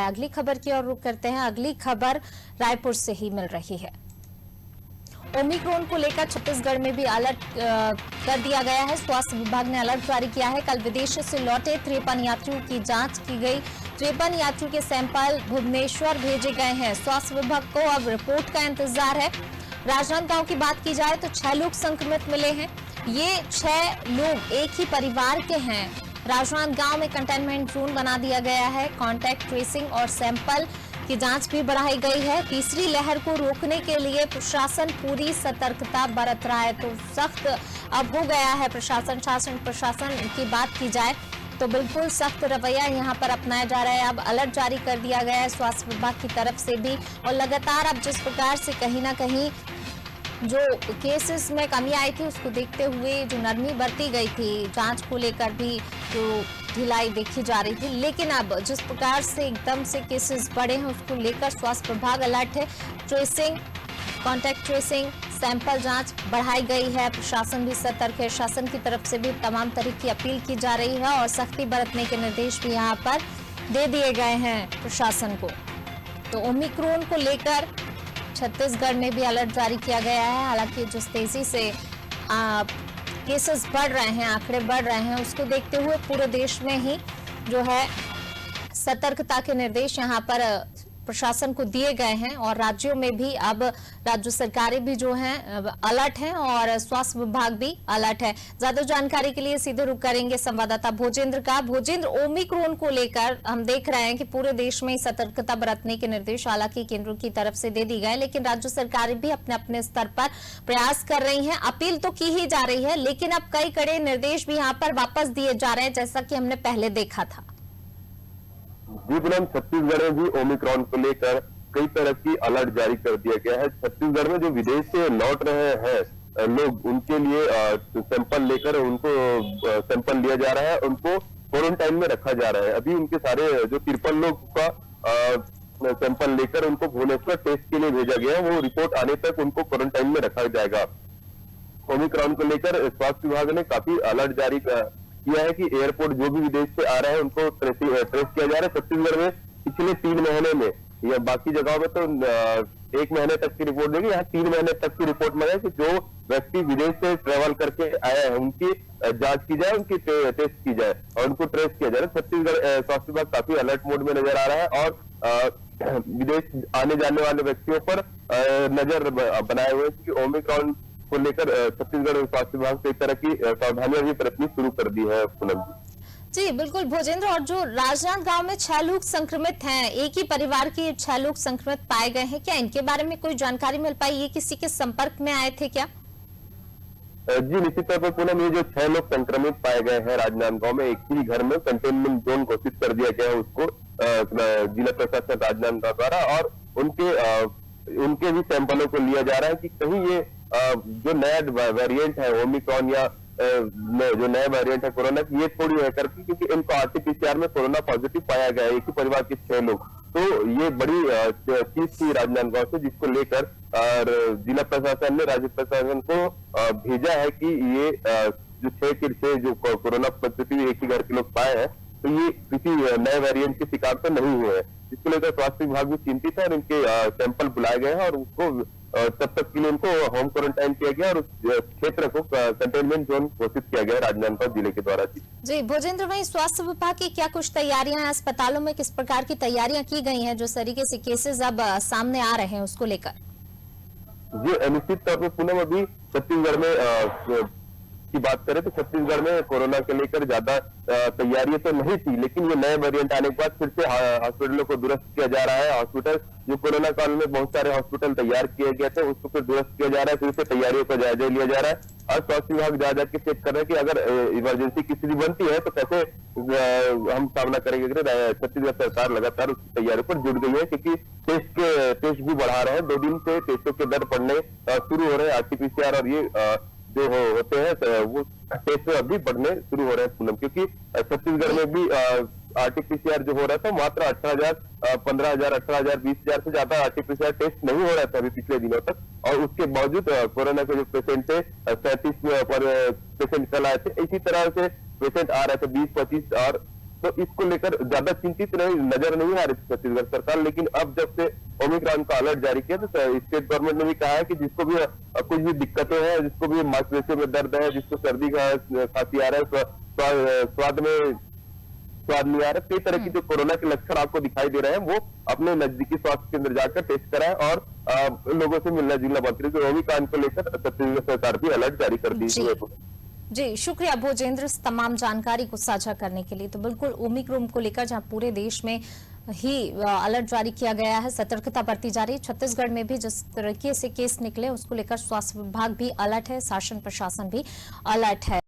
अगली खबर की ओर रुख करते हैं। अगली खबर रायपुर से ही मिल रही है। ओमिक्रॉन को लेकर छत्तीसगढ़ में भी अलर्ट कर दिया गया है। स्वास्थ्य विभाग ने अलर्ट जारी किया है। कल विदेश से लौटे 53 यात्रियों की जांच की गई। 53 यात्रियों के सैंपल भुवनेश्वर भेजे गए हैं। स्वास्थ्य विभाग को अब रिपोर्ट का इंतजार है। राजनांदगांव की बात की जाए तो 6 लोग संक्रमित मिले हैं। ये 6 लोग एक ही परिवार के हैं। राजनांदगांव में कंटेनमेंट जोन बना दिया गया है। कॉन्टैक्ट ट्रेसिंग और सैंपल की जांच भी बढ़ाई गई है। तीसरी लहर को रोकने के लिए प्रशासन पूरी सतर्कता बरत रहा है। तो सख्त अब हो गया है प्रशासन। शासन प्रशासन की बात की जाए तो बिल्कुल सख्त रवैया यहाँ पर अपनाया जा रहा है। अब अलर्ट जारी कर दिया गया है स्वास्थ्य विभाग की तरफ से भी। और लगातार अब जिस प्रकार से कहीं ना कहीं जो केसेस में कमी आई थी उसको देखते हुए जो नरमी बरती गई थी, जांच को लेकर भी जो ढिलाई देखी जा रही थी, लेकिन अब जिस प्रकार से एकदम से केसेस बढ़े हैं उसको लेकर स्वास्थ्य विभाग अलर्ट है। ट्रेसिंग, कॉन्टैक्ट ट्रेसिंग, सैंपल जांच बढ़ाई गई है। प्रशासन भी सतर्क है। शासन की तरफ से भी तमाम तरह की अपील की जा रही है और सख्ती बरतने के निर्देश भी यहाँ पर दे दिए गए हैं प्रशासन को। तो ओमिक्रॉन को लेकर छत्तीसगढ़ में भी अलर्ट जारी किया गया है। हालांकि जिस तेजी से केसेस बढ़ रहे हैं, आंकड़े बढ़ रहे हैं, उसको देखते हुए पूरे देश में ही जो है सतर्कता के निर्देश यहाँ पर प्रशासन को दिए गए हैं। और राज्यों में भी अब राज्य सरकारें भी जो हैं अलर्ट हैं और स्वास्थ्य विभाग भी अलर्ट है। ज्यादा जानकारी के लिए सीधे रुख करेंगे संवाददाता भोजेंद्र का। भोजेंद्र, ओमिक्रॉन को लेकर हम देख रहे हैं कि पूरे देश में सतर्कता बरतने के निर्देश हालांकि केंद्र की तरफ से दे दी गए, लेकिन राज्य सरकारें भी अपने अपने स्तर पर प्रयास कर रही है। अपील तो की ही जा रही है, लेकिन अब कई कड़े निर्देश भी यहाँ पर वापस दिए जा रहे हैं, जैसा कि हमने पहले देखा था। जी पूनम, छत्तीसगढ़ में भी ओमिक्रॉन को लेकर कई तरह की अलर्ट जारी कर दिया गया है। छत्तीसगढ़ में जो विदेश से लौट रहे हैं लोग, उनके लिए सैंपल लेकर उनको सैंपल लिया जा रहा है, उनको क्वारंटाइन में रखा जा रहा है। अभी उनके सारे जो 53 लोग का सैंपल लेकर उनको भुवनेश्वर टेस्ट के लिए भेजा गया है। वो रिपोर्ट आने तक उनको क्वारंटाइन में रखा जाएगा। ओमिक्रॉन को लेकर स्वास्थ्य विभाग ने काफी अलर्ट जारी किया है कि एयरपोर्ट जो भी विदेश से आ रहे हैं उनको ट्रेस किया जा रहा है। छत्तीसगढ़ में पिछले 3 महीने में या बाकी जगहों में तो 1 महीने तक की रिपोर्ट देगी, यहाँ 3 महीने तक की रिपोर्ट मांगे कि जो व्यक्ति विदेश से ट्रेवल करके आया है उनकी जांच की जाए, उनकी टेस्ट की जाए और उनको ट्रेस किया जाए। छत्तीसगढ़ स्वास्थ्य विभाग काफी अलर्ट मोड में नजर आ रहा है और विदेश आने जाने वाले व्यक्तियों पर नजर बनाए हुए हैं कि ओमिक्रॉन को लेकर छत्तीसगढ़ स्वास्थ्य विभाग से एक तरह की सावधानियां भी बरतनी शुरू कर दी है। पूनम जी बिल्कुल भोजेंद्र, और जो राजनांदगांव में 6 लोग संक्रमित हैं, एक ही परिवार के 6 लोग संक्रमित पाए गए हैं, क्या इनके बारे में कोई जानकारी मिल पाई? ये किसी के संपर्क में आए थे क्या? जी निश्चित तौर पर पूनम, ये जो 6 लोग संक्रमित पाए गए हैं राजनांदगांव में, एक ही घर में कंटेनमेंट जोन घोषित कर दिया गया है उसको जिला प्रशासन राजनांदगांव द्वारा, और उनके भी सैंपलों को लिया जा रहा है कि कहीं ये जो नया वेरिएंट है ओमिक्रॉन या जो नया वेरिएंट है कोरोना की, ये थोड़ी है करके, क्योंकि इनको आरटीपीसीआर में कोरोना पॉजिटिव पाया गया है, एक ही परिवार के 6 लोग। तो ये बड़ी चीज थी राजनांदगांव से, जिसको लेकर जिला प्रशासन ने राज्य प्रशासन को भेजा है कि ये जो 6 के 6 जो कोरोना पॉजिटिव एक ही घर के लोग पाए हैं, तो ये किसी नए वेरिएंट के शिकार तो नहीं हुए हैं। इसको लेकर स्वास्थ्य विभाग भी चिंतित है और इनके सैंपल बुलाए गए हैं और उसको तब तक के लिए उनको होम क्वारंटाइन किया गया और उस क्षेत्र को कंटेनमेंट जोन घोषित किया गया राजनांदगांव जिले के द्वारा। जी भोजेंद्र, वहीं स्वास्थ्य विभाग की क्या कुछ तैयारियां हैं? अस्पतालों में किस प्रकार की तैयारियां की गई हैं जो तरीके से केसेस अब सामने आ रहे हैं उसको लेकर? जी निश्चित तौर पर पूनम, अभी छत्तीसगढ़ में की बात करें तो छत्तीसगढ़ में कोरोना के लेकर ज्यादा तैयारियां तो नहीं थी, लेकिन ये नए वेरिएंट आने के बाद फिर से हॉस्पिटलों को दुरुस्त किया जा रहा है। हॉस्पिटल जो कोरोना काल में बहुत सारे हॉस्पिटल तैयार किए गए थे उसको फिर दुरुस्त किया जा रहा है, फिर से तैयारियों का जायजा लिया जा रहा है और स्वास्थ्य विभाग ज्यादा के चेक कर रहे हैं कि अगर इमरजेंसी की स्थिति बनती है तो कैसे हम सामना करेंगे। छत्तीसगढ़ सरकार लगातार उसकी तैयारियों पर जुट गई है, क्योंकि टेस्ट भी बढ़ा रहे हैं। 2 दिन से टेस्टों के दर बढ़ने शुरू हो रहे हैं। आरटीपीसीआर और ये जो होते हैं वो टेस्ट अभी बढ़ने शुरू हो रहे हैं पूनम, क्योंकि छत्तीसगढ़ में भी आरटीपीसीआर जो हो रहा था मात्र 18,000, 15,000, 18,000, 20,000 से ज्यादा आरटीपीसीआर टेस्ट नहीं हो रहा था अभी पिछले दिनों तक, और उसके बावजूद कोरोना के जो पेशेंट थे 37 पर पेशेंट कल आए थे। इसी तरह से पेशेंट आ रहे थे 20, 25 और तो इसको लेकर ज्यादा चिंतित नजर नहीं आ रही थी छत्तीसगढ़ सरकार। लेकिन अब जब से ओमिक्रॉन का अलर्ट जारी किया तो स्टेट गवर्नमेंट ने भी कहा है कि जिसको भी कुछ भी दिक्कतें हैं, जिसको भी मांसपेशियों में दर्द है, जिसको सर्दी खांसी आ रहा है, स्वाद नहीं आ रहा, कई तरह की जो कोरोना के लक्षण आपको दिखाई दे रहे हैं, वो अपने नजदीकी स्वास्थ्य केंद्र जाकर टेस्ट कराएं और लोगों से मिलना जुलना बंद करें। ओमिक्रॉन को लेकर छत्तीसगढ़ सरकार भी अलर्ट जारी कर दी है। जी, शुक्रिया भोजेंद्र इस तमाम जानकारी को साझा करने के लिए। तो बिल्कुल ओमिक्रॉन को लेकर जहां पूरे देश में ही अलर्ट जारी किया गया है, सतर्कता बरती जा रही है, छत्तीसगढ़ में भी जिस तरीके से केस निकले उसको लेकर स्वास्थ्य विभाग भी अलर्ट है, शासन प्रशासन भी अलर्ट है।